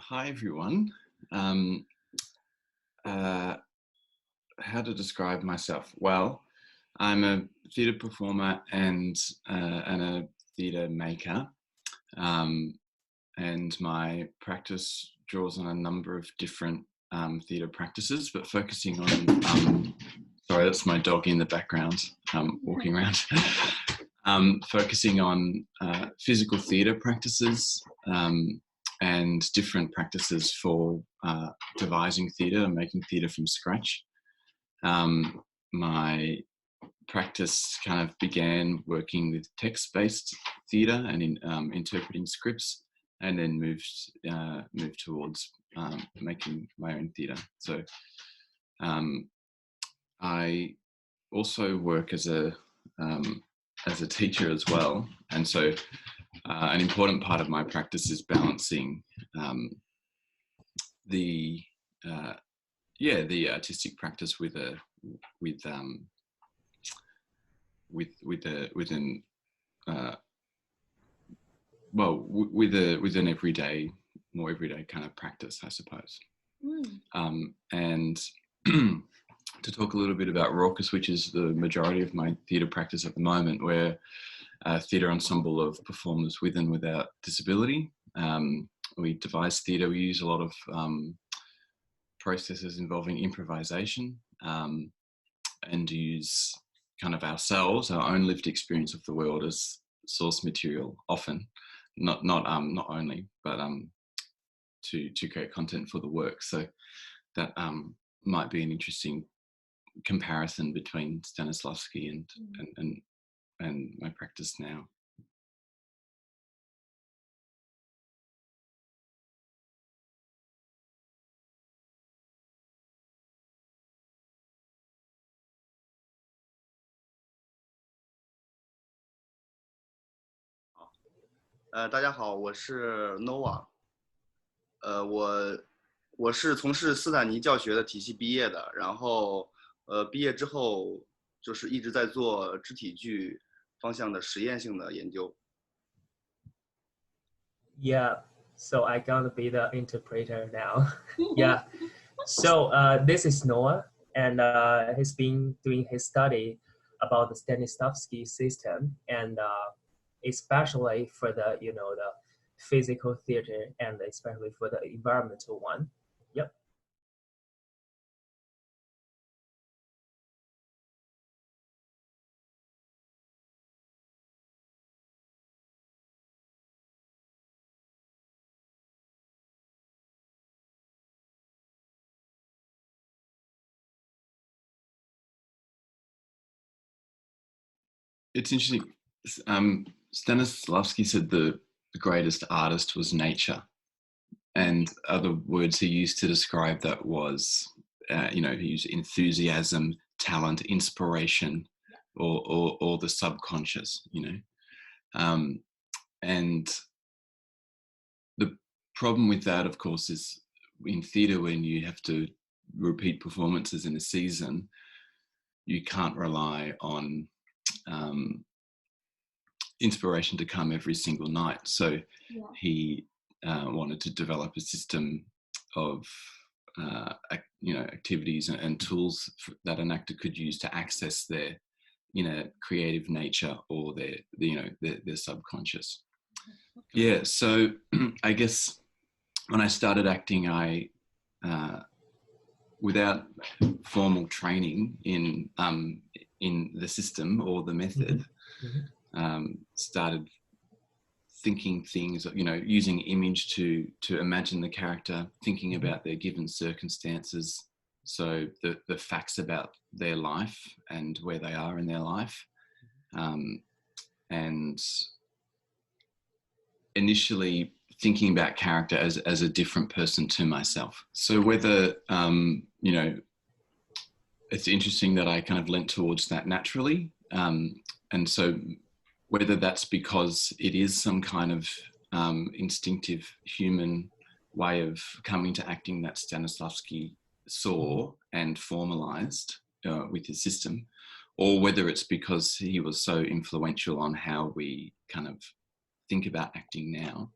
Hi everyone. Um, how to describe myself? Well, I'm a theatre performer and a theatre maker, um, and my practice draws on a number of different theatre practices, but focusing on sorry, that's my dog in the background walking around. Focusing on physical theatre practices. And different practices for devising theatre and making theatre from scratch. My practice kind of began working with text-based theatre and in interpreting scripts, and then moved towards making my own theatre. So I also work as a teacher as well, and so an important part of my practice is balancing the artistic practice with an more everyday kind of practice, I suppose. And to talk a little bit about Raucous, which is the majority of my theatre practice at the moment, we're a theatre ensemble of performers with and without disability. We devise theatre. We use a lot of processes involving improvisation, and use kind of ourselves, our own lived experience of the world, as source material. Often, not only, but to create content for the work. So that might be an interesting comparison between Stanislavski and my practice now.大家好，我是 Noah。我是从事斯坦尼教学的体系毕业的，然后毕业之后就是一直在做肢体剧方向的实验性的研究。Yeah, so I gotta be the interpreter now. Yeah, so this is Noah, and he's been doing his study about the Stanislavski system, and especially for the the physical theater, and especially for the environmental one. Yep. It's interesting. Stanislavski said the greatest artist was nature, and other words he used to describe that was, he used enthusiasm, talent, inspiration, or the subconscious. And the problem with that, of course, is in theatre, when you have to repeat performances in a season, you can't rely on inspiration to come every single night. So he wanted to develop a system of activities and tools that an actor could use to access their creative nature or their subconscious. Yeah, so I guess when I started acting, I without formal training in the system or the method, started thinking things, using image to imagine the character, thinking about their given circumstances, so the facts about their life and where they are in their life, and initially thinking about character as a different person to myself. So whether it's interesting that I kind of lent towards that naturally, and so whether that's because it is some kind of instinctive human way of coming to acting that Stanislavski saw and formalized with his system, or whether it's because he was so influential on how we kind of think about acting now.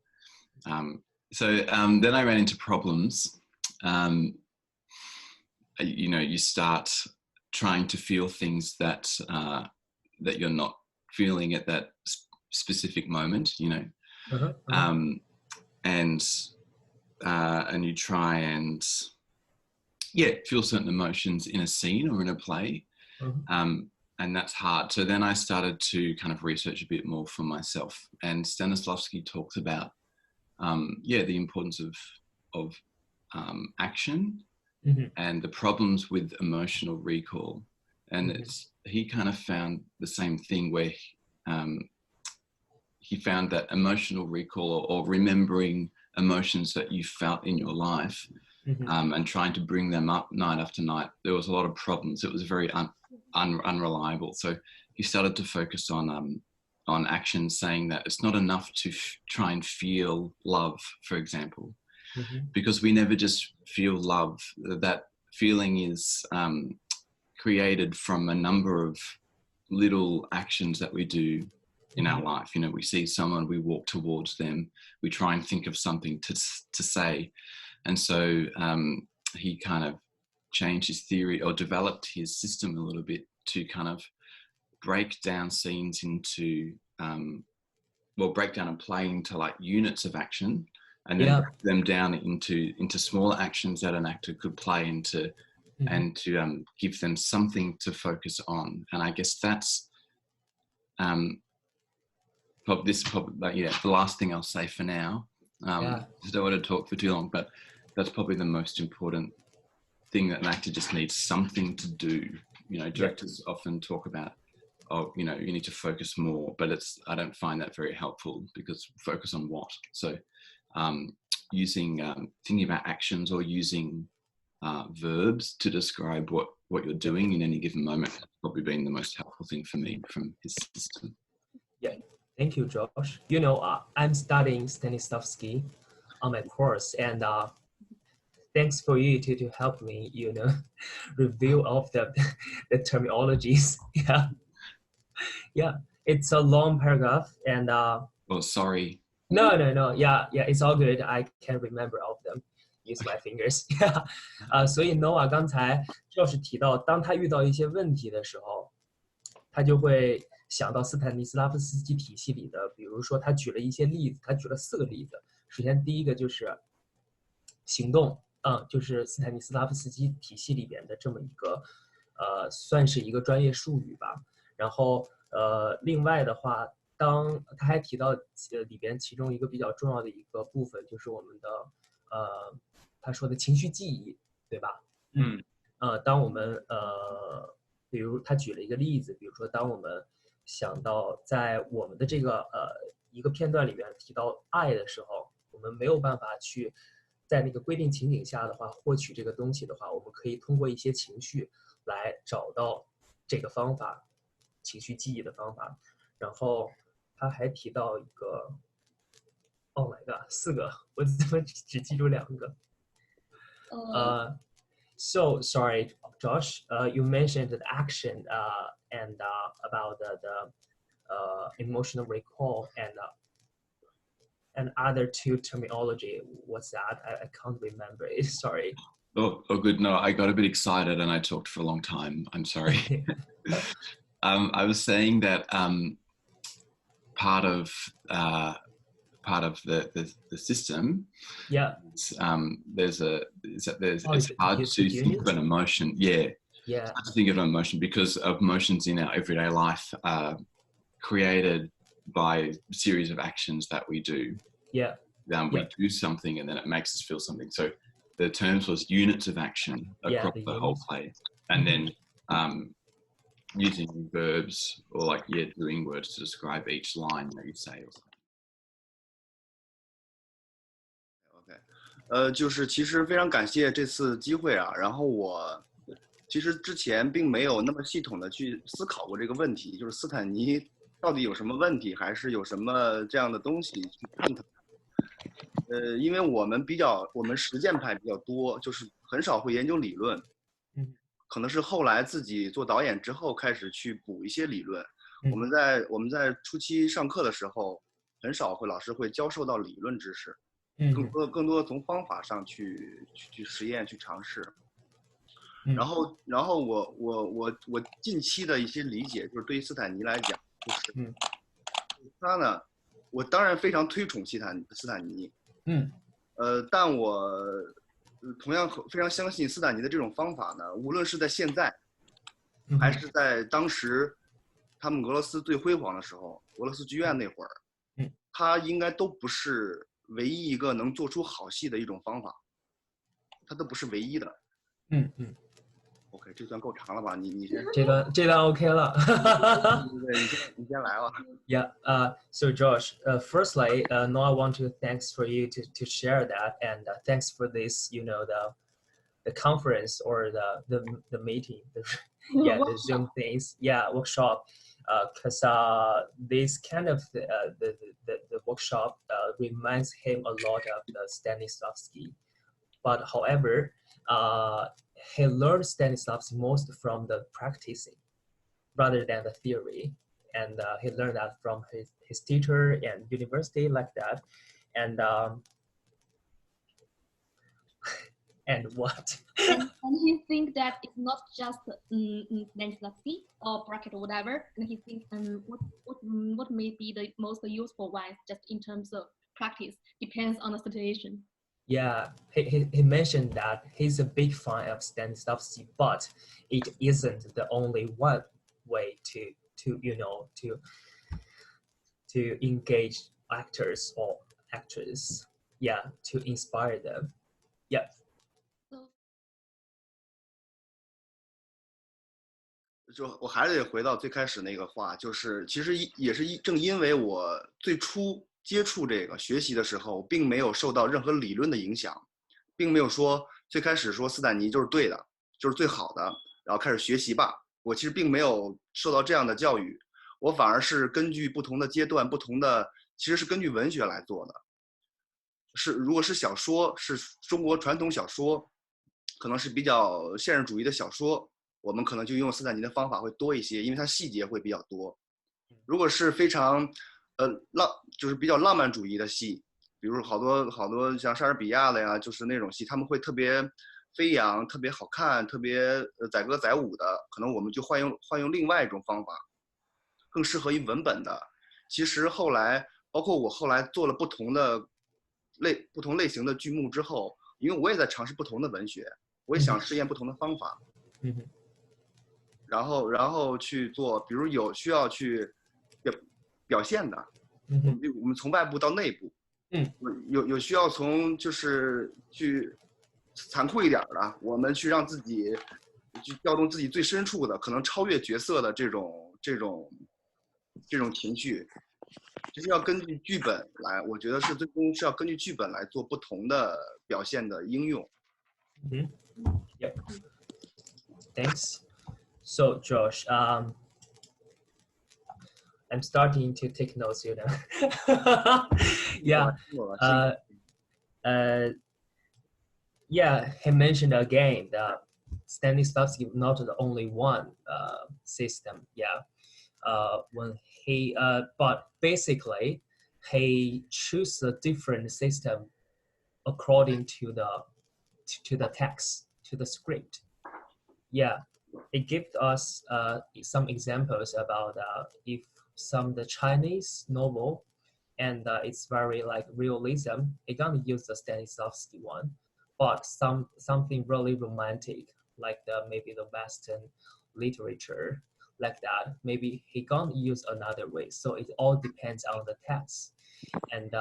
So then I ran into problems. You start trying to feel things that that you're not feeling at that specific moment. And you try and feel certain emotions in a scene or in a play. And that's hard. So then I started to kind of research a bit more for myself. And Stanislavski talks about, the importance of action and the problems with emotional recall. And he kind of found the same thing where he found that emotional recall or remembering emotions that you felt in your life and trying to bring them up night after night, there was a lot of problems. It was very unreliable. So he started to focus on action, saying that it's not enough to try and feel love, for example, because we never just feel love. That feeling is created from a number of little actions that we do in our life. We see someone, we walk towards them, we try and think of something to say. And so he kind of changed his theory or developed his system a little bit to kind of break down scenes into, break down a play into like units of action, and then break them down into smaller actions that an actor could play into, and to give them something to focus on. And I guess that's the last thing I'll say for now. I don't want to talk for too long, but that's probably the most important thing, that an actor just needs something to do. Directors often talk about, you need to focus more, but I don't find that very helpful, because focus on what? So thinking about actions or using verbs to describe what you're doing in any given moment has probably been the most helpful thing for me from his system. Yeah, thank you, Josh. I'm studying Stanislavski on my course, and thanks for you to help me, review of the terminologies. It's a long paragraph, and sorry. No. It's all good. I can remember all of them. Use my fingers. 所以 Noah 刚才就是提到，当他遇到一些问题的时候，他就会想到斯坦尼斯拉夫斯基体系里的，比如说他举了一些例子，他举了4个例子。首先第一个就是行动，就是斯坦尼斯拉夫斯基体系里边的这么一个算是一个专业术语吧。然后另外的话，当他还提到里边其中一个比较重要的一个部分，就是我们的他说的情绪记忆，对吧？当我们比如他举了一个例子，比如说当我们想到在我们的这个一个片段里面提到爱的时候，我们没有办法去在那个规定情景下的话获取这个东西的话，我们可以通过一些情绪来找到这个方法，情绪记忆的方法。然后他还提到一个 ，Oh my god， 4个，我怎么只记住2个？So sorry, Josh. You mentioned the action and about the emotional recall and other 2 terminology. What's that? I can't remember it. Sorry. Oh, good. No, I got a bit excited and I talked for a long time. I'm sorry. I was saying that part of the system. It's hard to think of an emotion. It's hard to think of an emotion because emotions in our everyday life are created by a series of actions that we do. We do something and then it makes us feel something. So the terms was units of action across the whole play, and then using verbs or doing words to describe each line that you say or something. 就是其实非常感谢这次机会啊，然后我其实之前并没有那么系统的去思考过这个问题，就是斯坦尼到底有什么问题，还是有什么这样的东西去探讨。因为我们实践派比较多，就是很少会研究理论，可能是后来自己做导演之后开始去补一些理论。我们在初期上课的时候，很少老师会教授到理论知识。更多从方法上去实验去尝试。然后我近期的一些理解就是对于斯坦尼来讲，就是他呢，我当然非常推崇斯坦尼，但我同样非常相信斯坦尼的这种方法呢，无论是在现在，还是在当时他们俄罗斯最辉煌的时候，俄罗斯剧院那会儿，他应该都不是唯一一个能做出好戏的一种方法，他都不是唯一的。OK， 这段够长了吧？你先。这段 OK 了。对，你先来吧。Yeah. So Josh, firstly, Noah, I want to thanks for you to share that, and thanks for this, you know, the conference or the meeting, the Zoom things, workshop, because this kind of the workshop reminds him a lot of the Stanislavski, but however, he learned Stanislavski most from the practicing rather than the theory. And he learned that from his teacher and university like that. And and what? and he think that it's not just Stanislavski or bracket or whatever. And he thinks what may be the most useful one just in terms of practice depends on the situation. Yeah, he mentioned that he's a big fan of Stanislavski, but it isn't the only one way to you know to engage actors or actresses, to inspire them. So, 就我还是得回到最开始那个话，就是其实也是正因为我最初接触这个学习的时候，并没有受到任何理论的影响，并没有说最开始说斯坦尼就是对的，就是最好的，然后开始学习吧。我其实并没有受到这样的教育，我反而是根据不同的阶段、其实是根据文学来做的。如果是小说，是中国传统小说，可能是比较现实主义的小说，我们可能就用斯坦尼的方法会多一些，因为它细节会比较多。如果是非常就是比较浪漫主义的戏，比如好多像莎士比亚的呀，就是那种戏，他们会特别飞扬、特别好看、特别载歌载舞的，可能我们就换用另外一种方法，更适合于文本的。其实后来，包括我后来做了不同类型的剧目之后，因为我也在尝试不同的文学，我也想试验不同的方法，然后去做，比如有需要去表现的，我们从外部到内部，有需要从就是去残酷一点的，我们去让自己去调动自己最深处的，可能超越角色的这种情绪，就是要根据剧本来，我觉得最终是要根据剧本来做不同的表现的应用。Yep. Thanks. So Josh, I'm starting to take notes, you know. He mentioned again that Stanislavski not the only one system. When he but basically he choose a different system according to the text, to the script. It gives us some examples about if some the Chinese novel and it's very like realism, it gonna use the Stanislavski one, but something really romantic like maybe the Western literature like that, maybe he gonna use another way. So it all depends on the text. And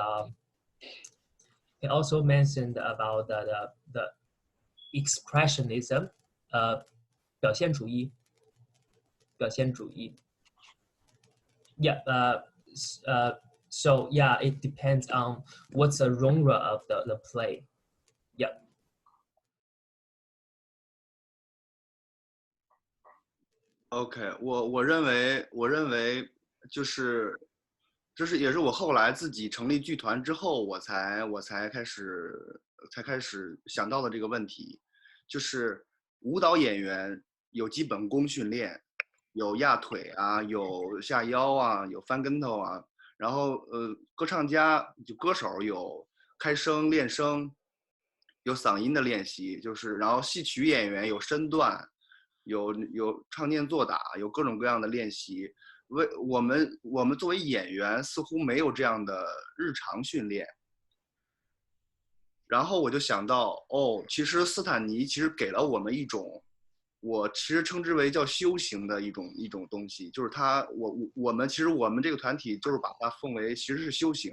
he also mentioned about the expressionism, 表现主义。So it depends on what's the genre of the play. OK， 我认为就是也是我后来自己成立剧团之后，我才开始想到的这个问题，就是舞蹈演员有基本功训练，有压腿啊，有下腰啊，有翻跟头啊，然后歌唱家就歌手有开声练声，有嗓音的练习，就是然后戏曲演员有身段，有唱念做打，有各种各样的练习。我们作为演员似乎没有这样的日常训练。然后我就想到，其实斯坦尼其实给了我们一种，我其实称之为叫修行的一种东西，就是我们这个团体就是把它奉为其实是修行。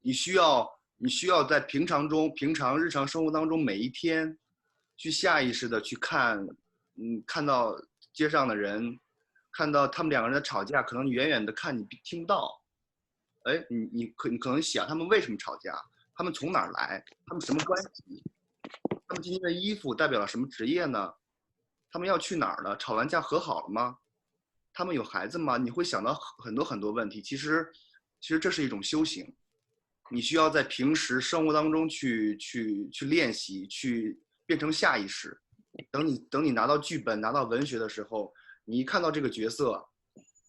你需要在平常日常生活当中每一天，去下意识的去看到街上的人，看到他们两个人的吵架，可能你远远的看你听不到，哎，你可能想他们为什么吵架，他们从哪儿来，他们什么关系，他们今天的衣服代表了什么职业呢？他们要去哪儿了？吵完架和好了吗？他们有孩子吗？你会想到很多很多问题。其实这是一种修行，你需要在平时生活当中去练习，去变成下意识。等你拿到剧本、拿到文学的时候，你一看到这个角色，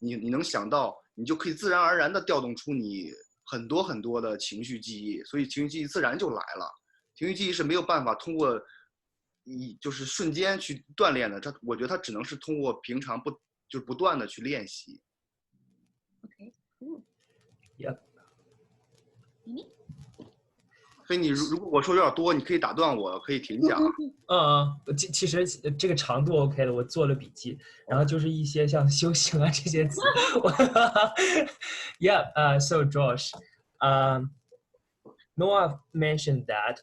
你能想到，你就可以自然而然地调动出你很多很多的情绪记忆，所以情绪记忆自然就来了。情绪记忆是没有办法通过就是瞬间去锻炼的，我觉得它只能是通过平常不断的去练习。Okay, cool. Yep. 所以你如果我说有点多，你可以打断我，可以停讲。其实这个长度 OK 的，我做了笔记，然后就是一些像修行啊这些词。Yeah, so Josh, Noah mentioned that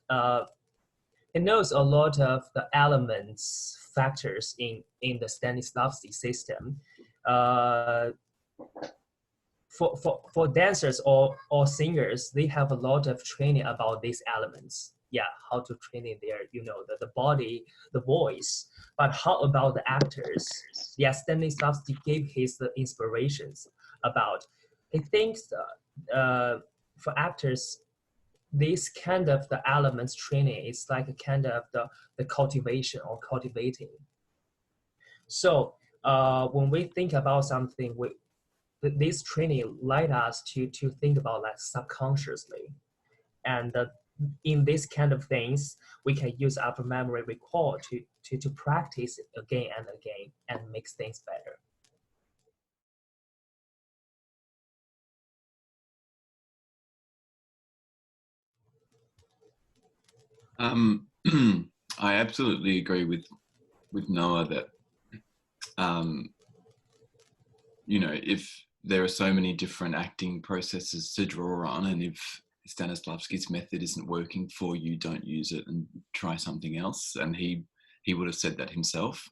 he knows a lot of the elements, factors in the Stanislavski system. For dancers or singers, they have a lot of training about these elements. Yeah, how to train in their, the body, the voice. But how about the actors? Yeah, Stanislavski gave his inspirations about. He thinks for actors, this kind of the elements training is like a kind of the cultivation or cultivating. So when we think about something, this training led us to think about that subconsciously. And in this kind of things, we can use our memory recall to practice again and again and make things better. I absolutely agree with Noah that, if there are so many different acting processes to draw on, and if Stanislavski's method isn't working for you, don't use it and try something else. And he would have said that himself.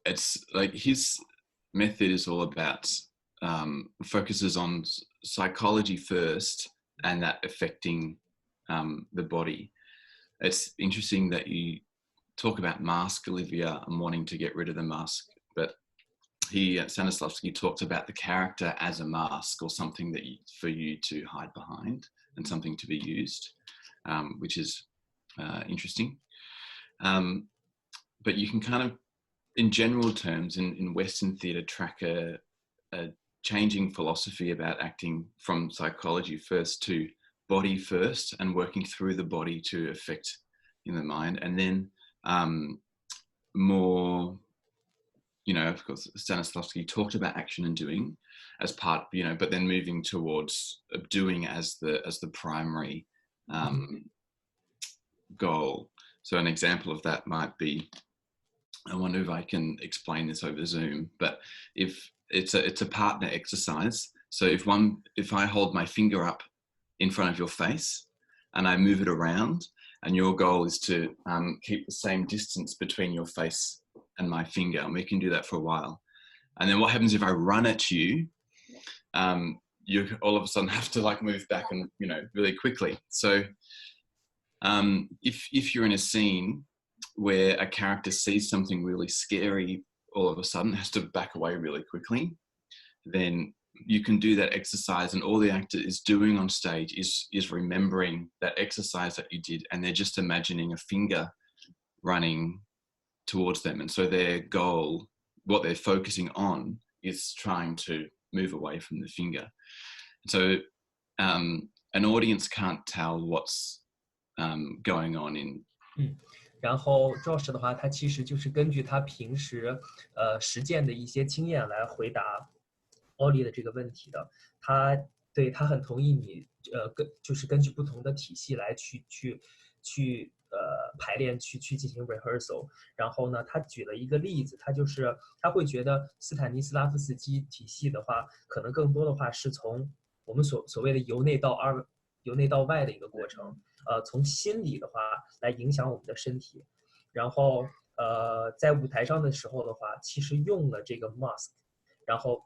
It's like his method is all about focuses on psychology first, and that affecting the body. It's interesting that you talk about mask, Olivia, and wanting to get rid of the mask, but Stanislavski talked about the character as a mask, or something that for you to hide behind and something to be used, which is interesting. But you can kind of, in general terms, in Western theatre, track a changing philosophy about acting from psychology first to body first, and working through the body to affect in the mind, and then more, of course, Stanislavski talked about action and doing as part, but then moving towards doing as the primary goal. So an example of that might be, I wonder if I can explain this over Zoom, but if it's a partner exercise. So if I hold my finger up in front of your face and I move it around, and your goal is to keep the same distance between your face and my finger, and we can do that for a while. And then what happens if I run at you? You all of a sudden have to move back and really quickly. So if you're in a scene where a character sees something really scary, all of a sudden has to back away really quickly, then you can do that exercise, and all the actor is doing on stage is remembering that exercise that you did, and they're just imagining a finger running towards them. And so their goal, what they're focusing on, is trying to move away from the finger. So an audience can't tell what's going on in. 然后 Josh 的话，他其实就是根据他平时实践的一些经验来回答 Ollie 的这个问题的。他很同意你就是根据不同的体系来去排练去进行 rehearsal。然后呢，他举了一个例子，他会觉得斯坦尼斯拉夫斯基体系的话，可能更多的话是从我们所谓的由内到外的一个过程。从心理的话来影响我们的身体，然后在舞台上的时候的话，其实用了这个 mask， 然后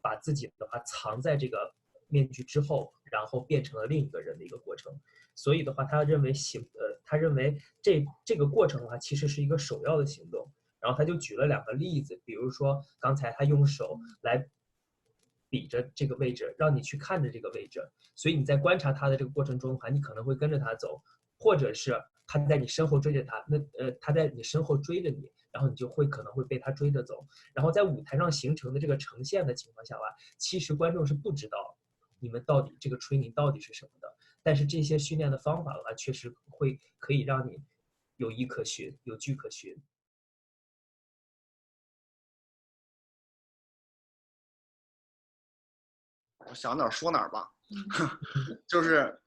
把自己的话藏在这个面具之后，然后变成了另一个人的一个过程。所以的话，他认为这个过程的话，其实是一个首要的行动。然后他就举了2个例子，比如说刚才他用手来比着这个位置，让你去看着这个位置，所以你在观察他的这个过程中的话，你可能会跟着他走，或者是他在你身后追着他，他在你身后追着你，然后你就可能会被他追着走。然后在舞台上形成的这个呈现的情况下吧，其实观众是不知道你们到底这个 training 到底是什么的，但是这些训练的方法的话，确实可以让你有依可循，有据可循。我想哪儿说哪儿吧，就是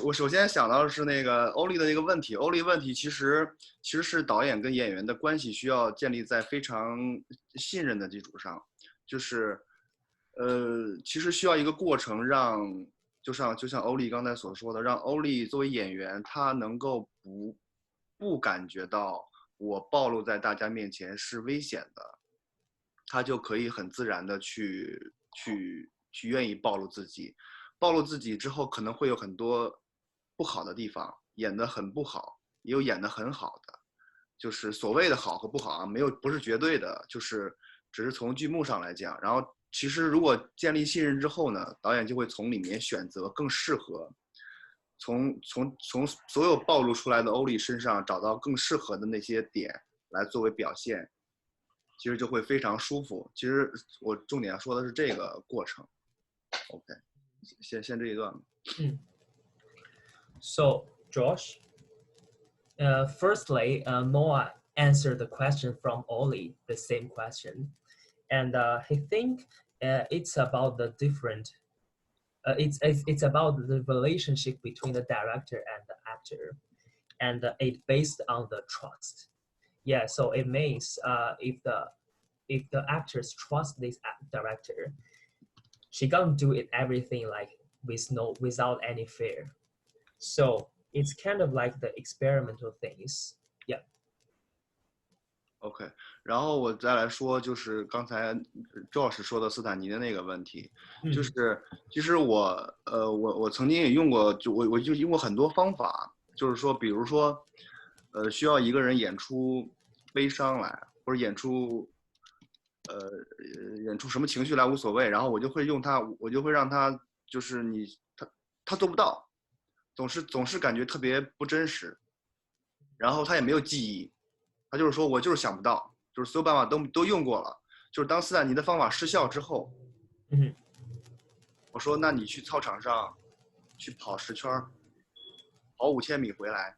我首先想到的是那个欧丽的那个问题。欧丽问题其实是导演跟演员的关系需要建立在非常信任的基础上，就是其实需要一个过程让就像欧丽刚才所说的，让欧丽作为演员，他能够不感觉到我暴露在大家面前是危险的，他就可以很自然的去愿意暴露自己。暴露自己之后，可能会有很多不好的地方，演得很不好，也有演得很好的。就是所谓的好和不好啊，不是绝对的，就是只是从剧目上来讲。然后其实如果建立信任之后呢，导演就会从里面选择更适合，从所有暴露出来的欧丽身上找到更适合的那些点来作为表现，其实就会非常舒服。其实我重点说的是这个过程。OK， 先这一段。So Josh, firstly, Noah answered the question from Ollie, the same question, and he think it's about the different. It's about the relationship between the director and the actor, and it based on the trust. Yeah, so it means if the actors trust this director, she gonna do it everything like without any fear. So it's kind of like the experimental things. Yeah. OK， 然后我再来说，就是刚才 Josh 说的斯坦尼的那个问题，就是其实我曾经也用过，我就用过很多方法，就是说，比如说，需要一个人演出悲伤来，或者演出什么情绪来无所谓，然后我就会让他，就是他做不到，总是感觉特别不真实，然后他也没有记忆。他就是说我就是想不到，就是所有办法都用过了，就是当斯坦尼的方法失效之后，我说那你去操场上去跑10圈，跑5000米回来，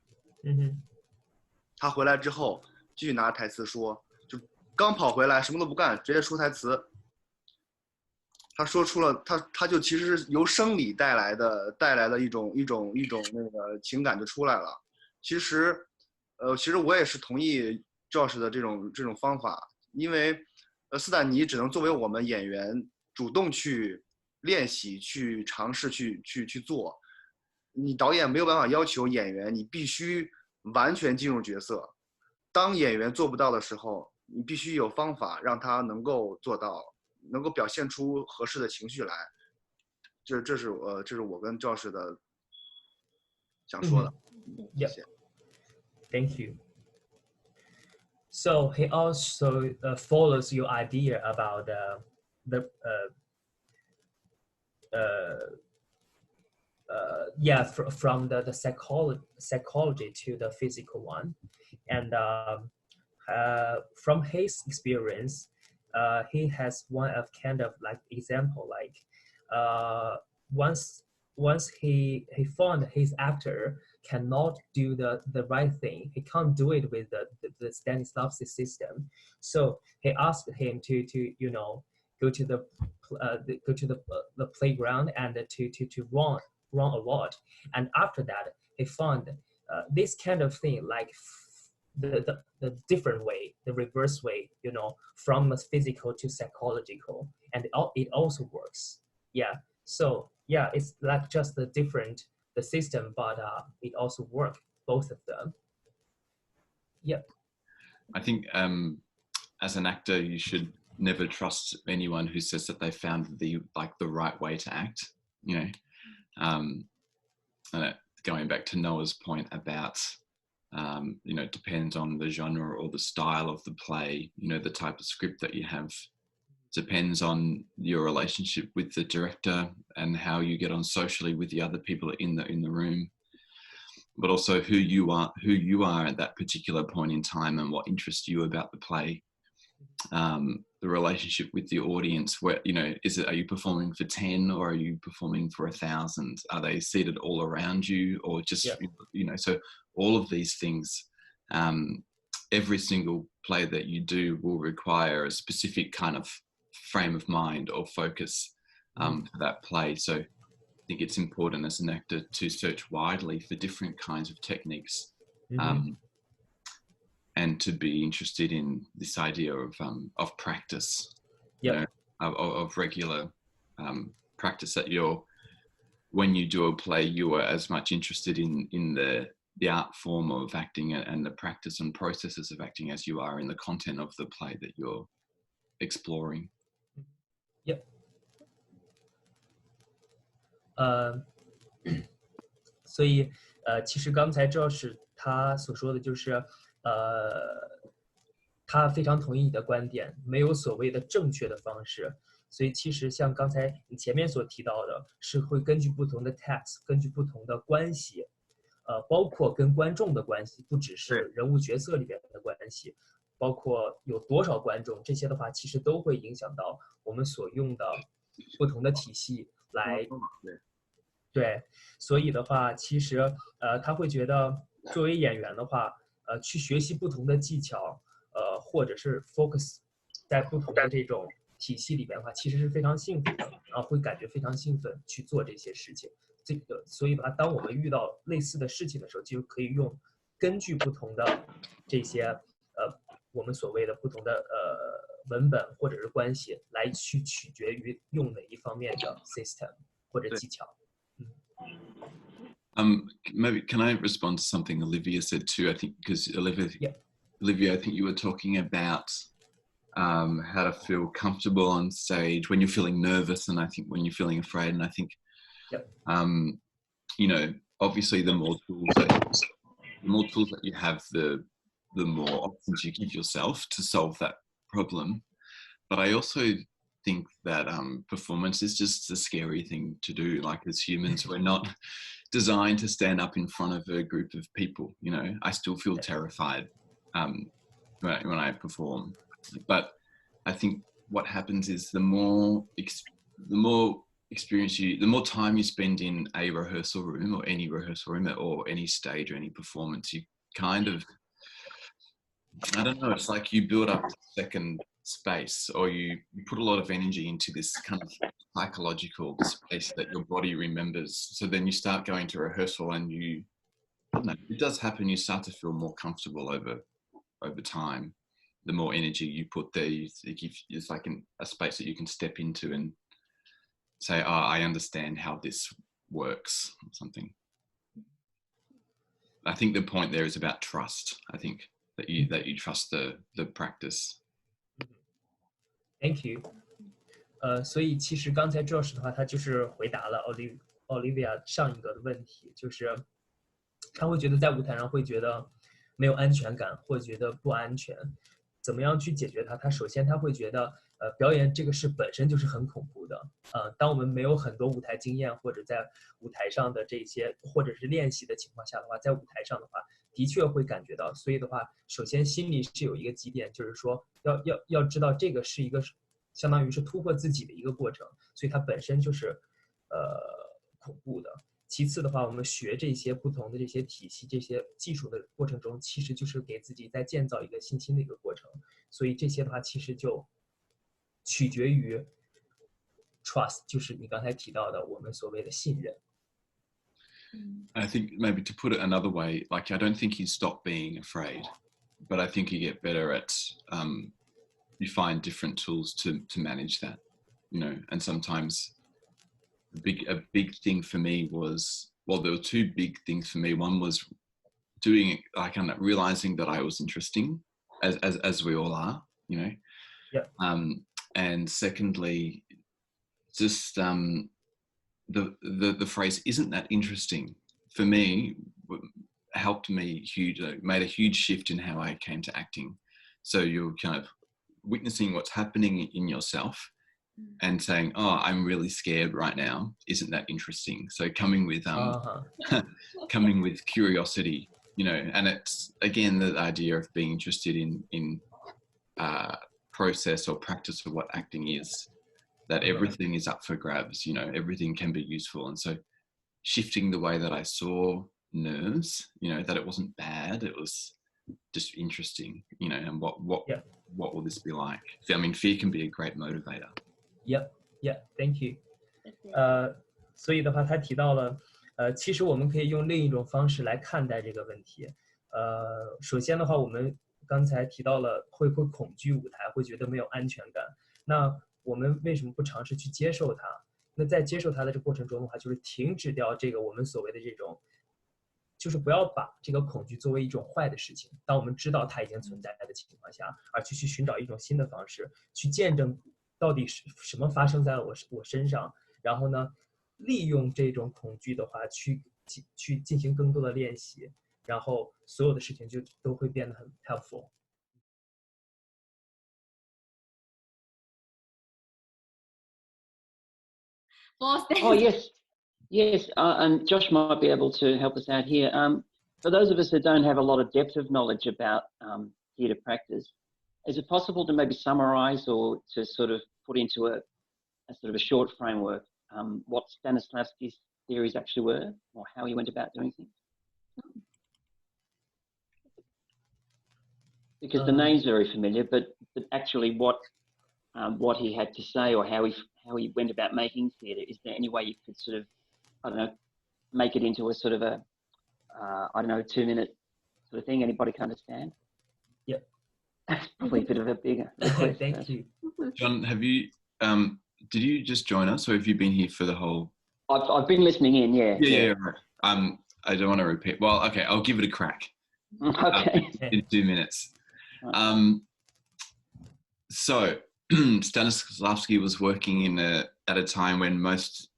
他回来之后继续拿着台词说，就刚跑回来什么都不干，直接说台词，他说出了他就其实是由生理带来的一种那个情感就出来了。其实我也是同意 Josh 的这种方法，因为斯坦尼只能作为我们演员主动去练习、去尝试、去做。你导演没有办法要求演员你必须完全进入角色。当演员做不到的时候，你必须有方法让他能够做到，能够表现出合适的情绪来。这是我跟 Josh 的想说的。谢谢。Thank you. So he also follows your idea about from the psychology to the physical one, and from his experience, he has one of kind of like example, like once he found his actor cannot do the right thing, he can't do it with the Stanislavski system, so he asked him to go to the playground and to run a lot, and after that he found this kind of thing, like the different way, the reverse way, from physical to psychological, and it also works. Yeah, so yeah, it's like just the system, but it also works, both of them. Yeah. I think as an actor, you should never trust anyone who says that they found the right way to act. Going back to Noah's point about it depends on the genre or the style of the play. The type of script that you have depends on your relationship with the director and how you get on socially with the other people in the room, but also who you are at that particular point in time and what interests you about the play. The relationship with the audience, where are you performing for 10 or are you performing for 1,000? Are they seated all around you, or just so all of these things, every single play that you do will require a specific kind of frame of mind or focus for that play. So I think it's important as an actor to search widely for different kinds of techniques, and to be interested in this idea of practice, of regular practice, that when you do a play, you are as much interested in the art form of acting and the practice and processes of acting as you are in the content of the play that you're exploring. Yep. 所以其实刚才Josh他所说的就是他非常同意你的观点，没有所谓的正确的方式。所以其实像刚才你前面所提到的，是会根据不同的 text， 根据不同的关系，包括跟观众的关系，不只是人物角色里边的关系，包括有多少观众，这些的话其实都会影响到我们所用的不同的体系来。对，所以的话，其实他会觉得作为演员的话，去学习不同的技巧，或者是 focus 在不同的这种体系里边的话，其实是非常幸福的，然后会感觉非常兴奋去做这些事情。所以的话，当我们遇到类似的事情的时候，就可以根据不同的这些我们所谓的不同的文本或者是关系来去取决于用哪一方面的 system 或者技巧。Maybe can I respond to something Olivia said too? I think because Olivia, I think you were talking about how to feel comfortable on stage when you're feeling nervous, and I think when you're feeling afraid. And I think, obviously, the more tools that you have, the more options you give yourself to solve that problem. But I also think that performance is just a scary thing to do. Like, as humans, we're not designed to stand up in front of a group of people. I still feel terrified when I perform. But I think what happens is the more experience the more time you spend in a rehearsal room or any rehearsal room or any stage or any performance, you kind of, I don't know, it's like you build up second space, or you put a lot of energy into this kind of psychological space that your body remembers. So then you start going to rehearsal and it does happen, you start to feel more comfortable over time. The more energy you put there, it's like a space that you can step into and say, oh, I understand how this works, or something. I think the point there is about trust. I think that you trust the practice. Thank you. 所以其实刚才 Josh 的话，他就是回答了 Olivia 上一个的问题，就是他会觉得在舞台上会觉得没有安全感，或觉得不安全。怎么样去解决它？他首先他会觉得，表演这个事本身就是很恐怖的。当我们没有很多舞台经验，或者在舞台上的这些，或者是练习的情况下的话，在舞台上的话，的确会感觉到。所以的话，首先心里是有一个基点，就是说要知道这个是一个相当于是突破自己的一个过程，所以它本身就是恐怖的。其次的话，我们学这些不同的这些体系、这些技术的过程中，其实就是给自己在建造一个信心的一个过程。所以这些的话，其实就取决于 trust， 就是你刚才提到的我们所谓的信任。I think maybe to put it another way, like I don't think you stop being afraid, but I think you get better at you find different tools to manage that, you know. And sometimes a big thing for me was, well, there were two big things for me. One was doing like realizing that I was interesting, as we all are, you know. Yeah. And secondly, just the phrase "isn't that interesting" for me helped me made a huge shift in how I came to acting. So you're kind of witnessing what's happening in yourself and saying, "Oh, I'm really scared right now. Isn't that interesting?" So coming with coming with curiosity, you know. And it's again the idea of being interested in process or practice of what acting is. That everything is up for grabs, you know, everything can be useful. And so shifting the way that I saw nerves, you know, that it wasn't bad, it was just interesting, you know, and what will this be like? I mean, fear can be a great motivator. Yeah, thank you. 所以的话，他提到了，其实我们可以用另一种方式来看待这个问题。首先的话，我们刚才提到了会恐惧舞台，会觉得没有安全感。那我们为什么不尝试去接受它？那在接受它的这个过程中的话，就是停止掉这个我们所谓的这种，就是不要把这个恐惧作为一种坏的事情。当我们知道它已经存在的情况下，而去寻找一种新的方式，去见证到底是什么发生在了我身上，然后呢，利用这种恐惧的话去进行更多的练习，然后所有的事情就都会变得很 helpful。Oh, yes, and Josh might be able to help us out here. For those of us that don't have a lot of depth of knowledge about theatre practice, is it possible to maybe summarize or to sort of put into a sort of a short framework what Stanislavski's theories actually were, or how he went about doing things? Because the name's very familiar, but actually what he had to say or how he went about making theatre, is there any way you could sort of, I don't know, make it into a sort of a, I don't know, 2-minute sort of thing anybody can understand? Yep. That's probably a bit of a bigger request. Thank you. John, have you, did you just join us or have you been here for the whole? I've been listening in, yeah. Yeah. Right. I don't want to repeat. Well, okay, I'll give it a crack. Okay. In 2 minutes. So Stanislavski was working at a time when most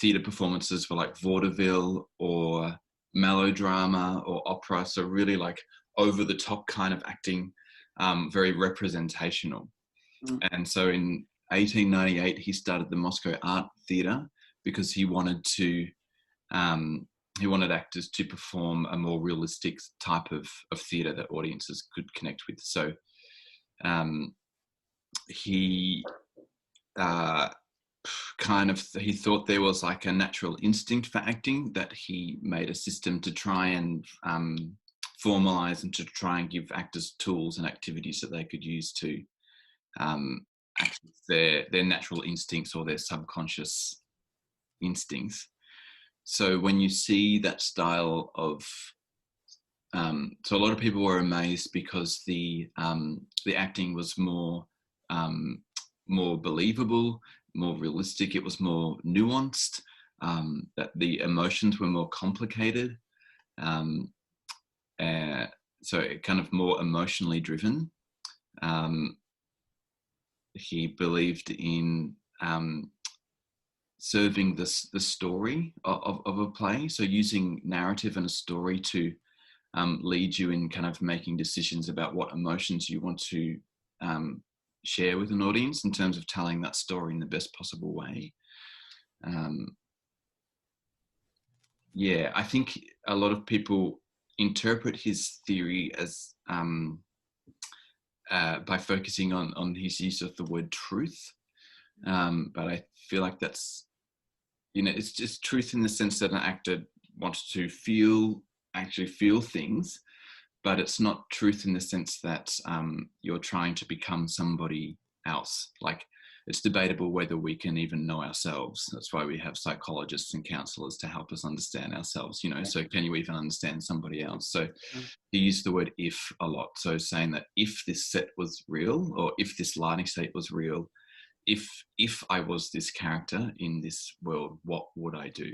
theatre performances were like vaudeville or melodrama or opera, so really like over the top kind of acting, very representational. And so in 1898 he started the Moscow Art Theatre because he wanted actors to perform a more realistic type of theatre that audiences could connect with. So he he thought there was like a natural instinct for acting, that he made a system to try and formalize and to try and give actors tools and activities that they could use to access their natural instincts or their subconscious instincts. So when you see that style of so a lot of people were amazed because the acting was more believable, more realistic. It was more nuanced. That the emotions were more complicated. So it kind of more emotionally driven. He believed in serving the story of a play. So using narrative and a story to lead you in kind of making decisions about what emotions you want to share with an audience in terms of telling that story in the best possible way. Yeah, I think a lot of people interpret his theory as by focusing on his use of the word truth. But I feel like that's, it's just truth in the sense that an actor wants to actually feel things, but it's not truth in the sense that you're trying to become somebody else. Like, it's debatable whether we can even know ourselves. That's why we have psychologists and counselors to help us understand ourselves, so can you even understand somebody else? So he used the word if a lot. So saying that if this set was real, or if this lighting state was real, if I was this character in this world, what would I do?